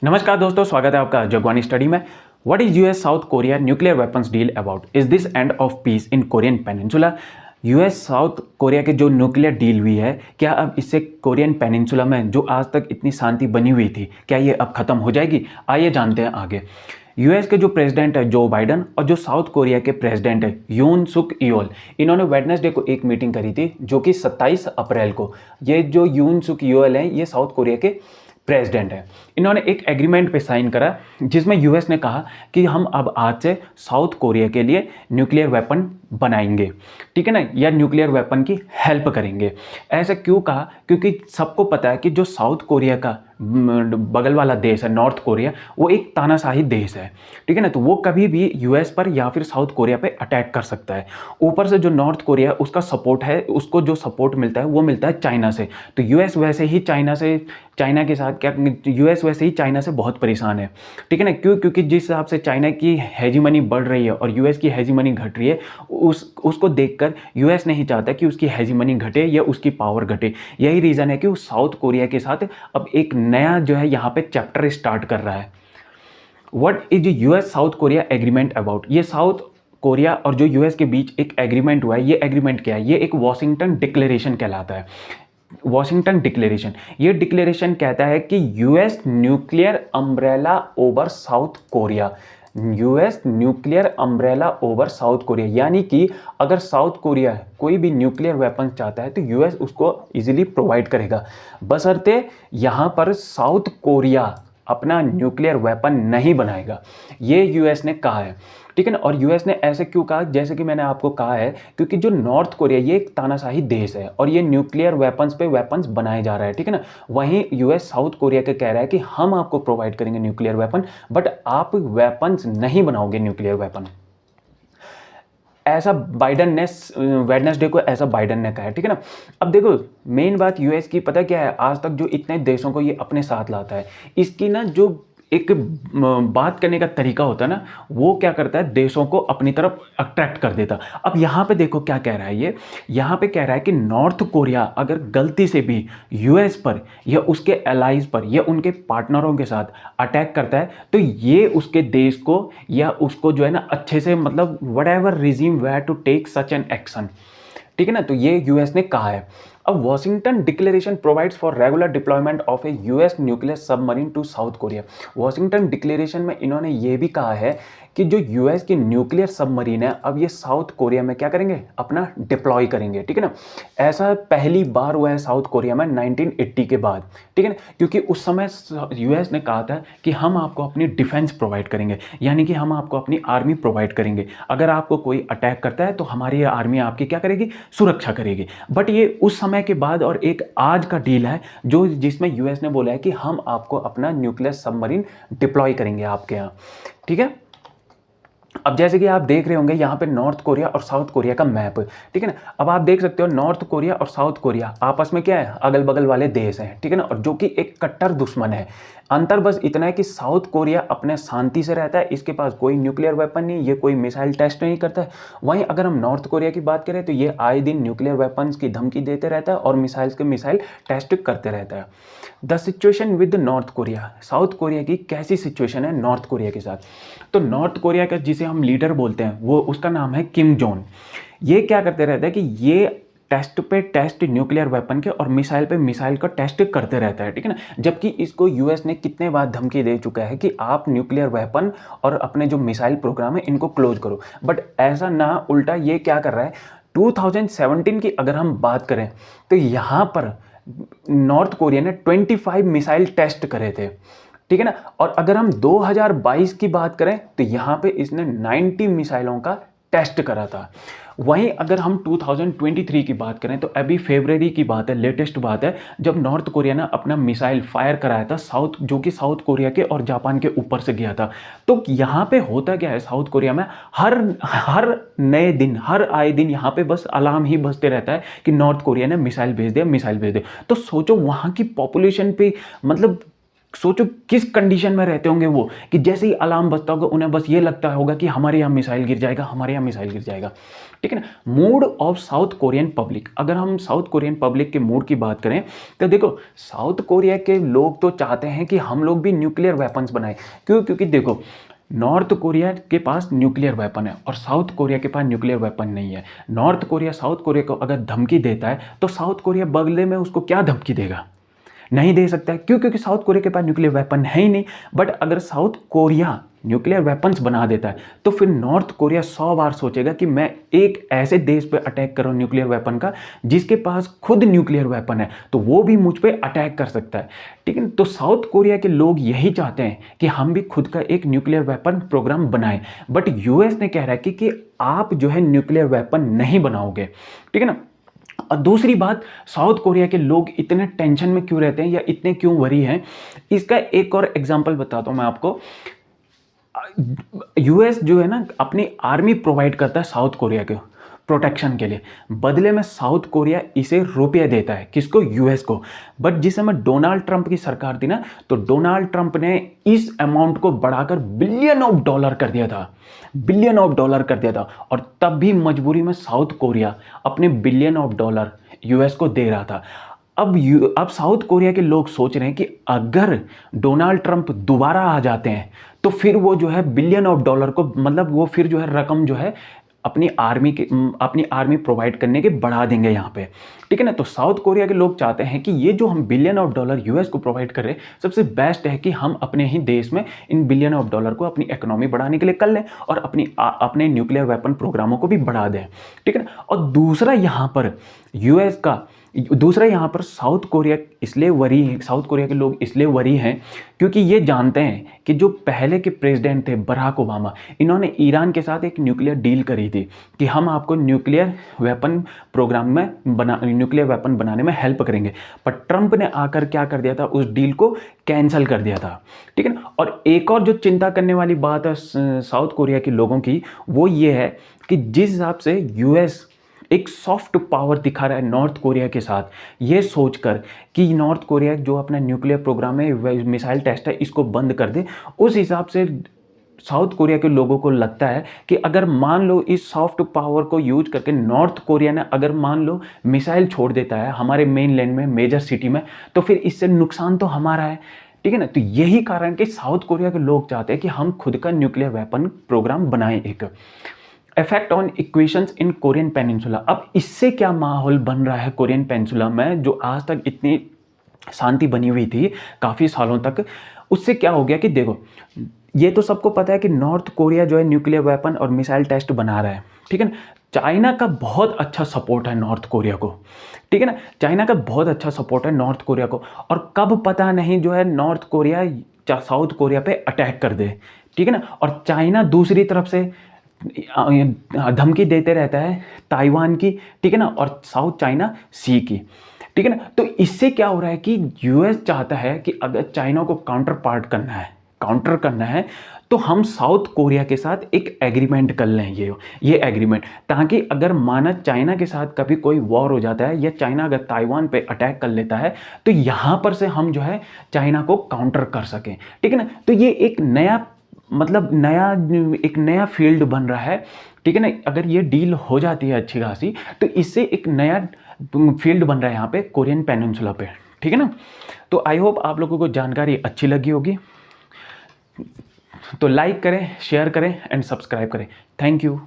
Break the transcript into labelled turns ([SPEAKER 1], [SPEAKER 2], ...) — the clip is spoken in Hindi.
[SPEAKER 1] नमस्कार दोस्तों, स्वागत है आपका जगवानी स्टडी में। What is US south Korea nuclear weapons deal about? Is this end of peace in Korean peninsula? US south Korea के जो न्यूक्लियर डील हुई है, क्या अब इससे कोरियन पेनिनसुला में जो आज तक इतनी शांति बनी हुई थी, क्या ये अब खत्म हो जाएगी? आइए जानते हैं आगे। यूएस के जो प्रेसिडेंट है जो बाइडन और जो साउथ कोरिया के प्रेसिडेंट है यून सुक ईयोल, इन्होंने वेडनेसडे को एक मीटिंग करी थी जो कि 27 अप्रैल को। ये जो यून सुक ईयोल हैं, ये साउथ कोरिया के प्रेसिडेंट है। इन्होंने एक एग्रीमेंट पे साइन करा जिसमें यूएस ने कहा कि हम अब आज से साउथ कोरिया के लिए न्यूक्लियर वेपन बनाएंगे, ठीक है ना, या न्यूक्लियर वेपन की हेल्प करेंगे। ऐसा क्यों कहा? क्योंकि सबको पता है कि जो साउथ कोरिया का बगल वाला देश है नॉर्थ कोरिया, वो एक तानाशाही देश है, ठीक है ना। तो वो कभी भी यूएस पर या फिर साउथ कोरिया पे अटैक कर सकता है। ऊपर से जो नॉर्थ कोरिया उसका सपोर्ट है, उसको जो सपोर्ट मिलता है वो मिलता है चाइना से। तो यूएस वैसे ही चाइना के साथ क्या, यूएस वैसे ही चाइना से बहुत परेशान है, ठीक है ना। क्यों? क्योंकि जिस हिसाब से चाइना की हेजीमनी बढ़ रही है और यूएस की हेजीमनी घट रही है, उसको देखकर यूएस नहीं चाहता कि उसकी हेजीमनी घटे या उसकी पावर घटे। यही रीज़न है कि वो साउथ कोरिया के साथ अब एक नया जो है यहाँ पे चैप्टर स्टार्ट कर रहा है। What is US south Korea agreement about? ये साउथ कोरिया और जो यूएस के बीच एक एग्रीमेंट हुआ है। ये एग्रीमेंट क्या है? ये एक वॉशिंगटन डिक्लेरेशन कहलाता है। वॉशिंगटन डिक्लेरेशन, ये डिक्लेरेशन कहता है कि US nuclear umbrella over south Korea, US nuclear umbrella over south Korea, यानी कि अगर साउथ कोरिया कोई भी न्यूक्लियर वेपन चाहता है तो यूएस उसको इजीली प्रोवाइड करेगा, बशर्ते यहाँ पर साउथ कोरिया अपना न्यूक्लियर वेपन नहीं बनाएगा। ये यूएस ने कहा है, ठीक है ना। और यूएस ने ऐसे क्यों कहा? जैसे कि मैंने आपको कहा है, क्योंकि जो नॉर्थ कोरिया ये एक तानाशाही देश है और ये न्यूक्लियर वेपन्स पे वेपन्स बनाए जा रहा है, ठीक है ना। वहीं यूएस साउथ कोरिया के कह रहा है कि हम आपको प्रोवाइड करेंगे न्यूक्लियर वेपन, बट आप वेपन्स नहीं बनाओगे न्यूक्लियर वेपन। ऐसा बाइडन ने वेडनेसडे को ऐसा बाइडन ने कहा है, ठीक है ना। अब देखो, मेन बात यूएस की पता क्या है? आज तक जो इतने देशों को ये अपने साथ लाता है, इसकी ना जो एक बात करने का तरीका होता है ना, वो क्या करता है, देशों को अपनी तरफ अट्रैक्ट कर देता। अब यहाँ पे देखो क्या कह रहा है ये, यहाँ पे कह रहा है कि नॉर्थ कोरिया अगर गलती से भी यूएस पर या उसके एलाइज पर या उनके पार्टनरों के साथ अटैक करता है तो ये उसके देश को या उसको जो है ना अच्छे से, मतलब whatever regime were to take such an action, ठीक है ना। तो ये यूएस ने कहा है। अब Washington declaration provides for regular deployment of a US nuclear submarine to South Korea. Washington declaration में इन्होंने ये भी कहा है कि जो यूएस की न्यूक्लियर सबमरीन है अब ये साउथ कोरिया में क्या करेंगे, अपना डिप्लॉय करेंगे, ठीक है ना। ऐसा पहली बार हुआ है साउथ कोरिया में 1980 के बाद, ठीक है ना। क्योंकि उस समय यूएस ने कहा था कि हम आपको अपनी डिफेंस प्रोवाइड करेंगे, यानी कि हम आपको अपनी आर्मी प्रोवाइड करेंगे। अगर आपको कोई अटैक करता है तो हमारी आर्मी आपकी क्या करेगी, सुरक्षा करेगी। बट ये उस समय के बाद और एक आज का डील है जो जिसमें यूएस ने बोला है कि हम आपको अपना न्यूक्लियर सबमरीन डिप्लॉय करेंगे आपके यहाँ, ठीक है। अब जैसे कि आप देख रहे होंगे यहाँ पे नॉर्थ कोरिया और साउथ कोरिया का मैप, ठीक है ना। अब आप देख सकते हो नॉर्थ कोरिया और साउथ कोरिया आपस में क्या है, अगल बगल वाले देश हैं, ठीक है ना, और जो कि एक कट्टर दुश्मन है। अंतर बस इतना है कि साउथ कोरिया अपने शांति से रहता है, इसके पास कोई न्यूक्लियर वेपन नहीं, ये कोई मिसाइल टेस्ट नहीं करता है। वहीं अगर हम नॉर्थ कोरिया की बात करें तो ये आए दिन न्यूक्लियर वेपन्स की धमकी देते रहता है और मिसाइल टेस्ट करते रहता है। The situation with north Korea, south Korea की कैसी सिचुएशन है नॉर्थ कोरिया के साथ? तो नॉर्थ कोरिया का जिसे हम लीडर बोलते हैं वो उसका नाम है किम जोंग। ये क्या करते रहता है कि ये टेस्ट पे टेस्ट न्यूक्लियर वेपन के और मिसाइल पे मिसाइल का टेस्ट करते रहता है, ठीक है ना। जबकि इसको यूएस ने कितने बार धमकी दे चुका है कि आप न्यूक्लियर वेपन और अपने जो मिसाइल प्रोग्राम है इनको क्लोज करो, बट ऐसा ना, उल्टा ये क्या कर रहा है। 2017 की अगर हम बात करें तो यहाँ पर नॉर्थ कोरिया ने 25 मिसाइल टेस्ट करे थे, ठीक है ना। और अगर हम 2022 की बात करें तो यहाँ पे इसने 90 मिसाइलों का टेस्ट करा था। वहीं अगर हम 2023 की बात करें तो अभी फरवरी की बात है, लेटेस्ट बात है, जब नॉर्थ कोरिया ने अपना मिसाइल फायर कराया था जो कि साउथ कोरिया के और जापान के ऊपर से गया था। तो यहाँ पे होता क्या है साउथ कोरिया में, हर नए दिन, हर आए दिन यहाँ पे बस अलार्म ही बजते रहता है कि नॉर्थ कोरिया ने मिसाइल भेज दिया, मिसाइल भेज दिया। तो सोचो वहाँ की पॉपुलेशन पे, मतलब सोचो किस कंडीशन में रहते होंगे वो, कि जैसे ही अलार्म बजता होगा उन्हें बस ये लगता होगा कि हमारे यहाँ मिसाइल गिर जाएगा, हमारे यहाँ मिसाइल गिर जाएगा। ठीक है ना। Mood off south Korean public, अगर हम साउथ कोरियन पब्लिक के मूड की बात करें तो देखो, साउथ कोरिया के लोग तो चाहते हैं कि हम लोग भी न्यूक्लियर वेपन्स बनाएं। क्यों? क्योंकि देखो, नॉर्थ कोरिया के पास न्यूक्लियर वेपन है और साउथ कोरिया के पास न्यूक्लियर वेपन नहीं है। नॉर्थ कोरिया साउथ कोरिया को अगर धमकी देता है तो साउथ कोरिया बदले में उसको क्या धमकी देगा? नहीं दे सकता है। क्यों? क्योंकि साउथ कोरिया के पास न्यूक्लियर वेपन है ही नहीं। बट अगर साउथ कोरिया न्यूक्लियर वेपन्स बना देता है तो फिर नॉर्थ कोरिया 100 बार सोचेगा कि मैं एक ऐसे देश पे अटैक करूं न्यूक्लियर वेपन का जिसके पास खुद न्यूक्लियर वेपन है, तो वो भी मुझ पे अटैक कर सकता है। ठीक है। तो साउथ कोरिया के लोग यही चाहते हैं कि हम भी खुद का एक न्यूक्लियर वेपन प्रोग्राम बनाएं। बट यूएस ने कह रहा है कि आप जो है न्यूक्लियर वेपन नहीं बनाओगे। ठीक है ना। और दूसरी बात, साउथ कोरिया के लोग इतने टेंशन में क्यों रहते हैं या इतने क्यों वरी हैं, इसका एक और एग्जांपल बताता हूं मैं आपको। यूएस जो है ना अपनी आर्मी प्रोवाइड करता है साउथ कोरिया के प्रोटेक्शन के लिए, बदले में साउथ कोरिया इसे रुपये देता है। किसको? यूएस को। बट जिस समय डोनाल्ड ट्रंप की सरकार थी ना, तो डोनाल्ड ट्रंप ने इस अमाउंट को बढ़ाकर बिलियन ऑफ डॉलर कर दिया था, बिलियन ऑफ डॉलर कर दिया था। और तब भी मजबूरी में साउथ कोरिया अपने बिलियन ऑफ डॉलर यूएस को दे रहा था। अब साउथ कोरिया के लोग सोच रहे हैं कि अगर डोनाल्ड ट्रंप दोबारा आ जाते हैं तो फिर वो जो है बिलियन ऑफ डॉलर को, मतलब वो फिर जो है रकम जो है अपनी आर्मी प्रोवाइड करने के बढ़ा देंगे यहाँ पे। ठीक है ना। तो साउथ कोरिया के लोग चाहते हैं कि ये जो हम बिलियन ऑफ डॉलर यूएस को प्रोवाइड कर रहे हैं, सबसे बेस्ट है कि हम अपने ही देश में इन बिलियन ऑफ डॉलर को अपनी इकोनॉमी बढ़ाने के लिए कर लें और अपने न्यूक्लियर वेपन प्रोग्रामों को भी बढ़ा दें। ठीक है ना। और दूसरा यहाँ पर साउथ कोरिया के लोग इसलिए वरी हैं क्योंकि ये जानते हैं कि जो पहले के प्रेसिडेंट थे बराक ओबामा, इन्होंने ईरान के साथ एक न्यूक्लियर डील करी थी कि हम आपको न्यूक्लियर वेपन बनाने में हेल्प करेंगे। पर ट्रंप ने आकर क्या कर दिया था, उस डील को कैंसिल कर दिया था। ठीक है ना। और एक और जो चिंता करने वाली बात है साउथ कोरिया के लोगों की, वो ये है कि जिस हिसाब से यूएस एक सॉफ्ट पावर दिखा रहा है नॉर्थ कोरिया के साथ, ये सोचकर कि नॉर्थ कोरिया जो अपना न्यूक्लियर प्रोग्राम है, मिसाइल टेस्ट है, इसको बंद कर दे, उस हिसाब से साउथ कोरिया के लोगों को लगता है कि अगर मान लो इस सॉफ्ट पावर को यूज करके नॉर्थ कोरिया ने अगर मान लो मिसाइल छोड़ देता है हमारे मेन लैंड में, मेजर सिटी में, तो फिर इससे नुकसान तो हमारा है। ठीक है ना। तो यही कारण कि साउथ कोरिया के लोग चाहते हैं कि हम खुद का न्यूक्लियर वेपन प्रोग्राम बनाएं। एक effect on equations in Korean peninsula. अब इससे क्या माहौल बन रहा है कोरियन पेनिनसुला में, जो आज तक इतनी शांति बनी हुई थी काफ़ी सालों तक, उससे क्या हो गया कि देखो, ये तो सबको पता है कि नॉर्थ कोरिया जो है न्यूक्लियर वेपन और मिसाइल टेस्ट बना रहा है। ठीक है ना। चाइना का बहुत अच्छा सपोर्ट है नॉर्थ कोरिया को। ठीक है ना। चाइना का बहुत अच्छा सपोर्ट है नॉर्थ कोरिया को, और कब पता नहीं जो है नॉर्थ कोरिया साउथ कोरिया पे अटैक कर दे। ठीक है ना। और चाइना दूसरी तरफ से धमकी देते रहता है ताइवान की। ठीक है ना। और साउथ चाइना सी की। ठीक है ना। तो इससे क्या हो रहा है कि यूएस चाहता है कि अगर चाइना को काउंटर करना है तो हम साउथ कोरिया के साथ एक एग्रीमेंट कर लें, ये एग्रीमेंट, ताकि अगर माना चाइना के साथ कभी कोई वॉर हो जाता है या चाइना अगर ताइवान पे अटैक कर लेता है तो यहाँ पर से हम जो है चाइना को काउंटर कर सकें। ठीक है ना। तो ये एक नया फील्ड बन रहा है। ठीक है ना। अगर ये डील हो जाती है अच्छी खासी तो इससे एक नया फील्ड बन रहा है यहाँ पे कोरियन पेनिनसुला पे। ठीक है ना। तो आई होप आप लोगों को जानकारी अच्छी लगी होगी, तो लाइक करें, शेयर करें एंड सब्सक्राइब करें। Thank you.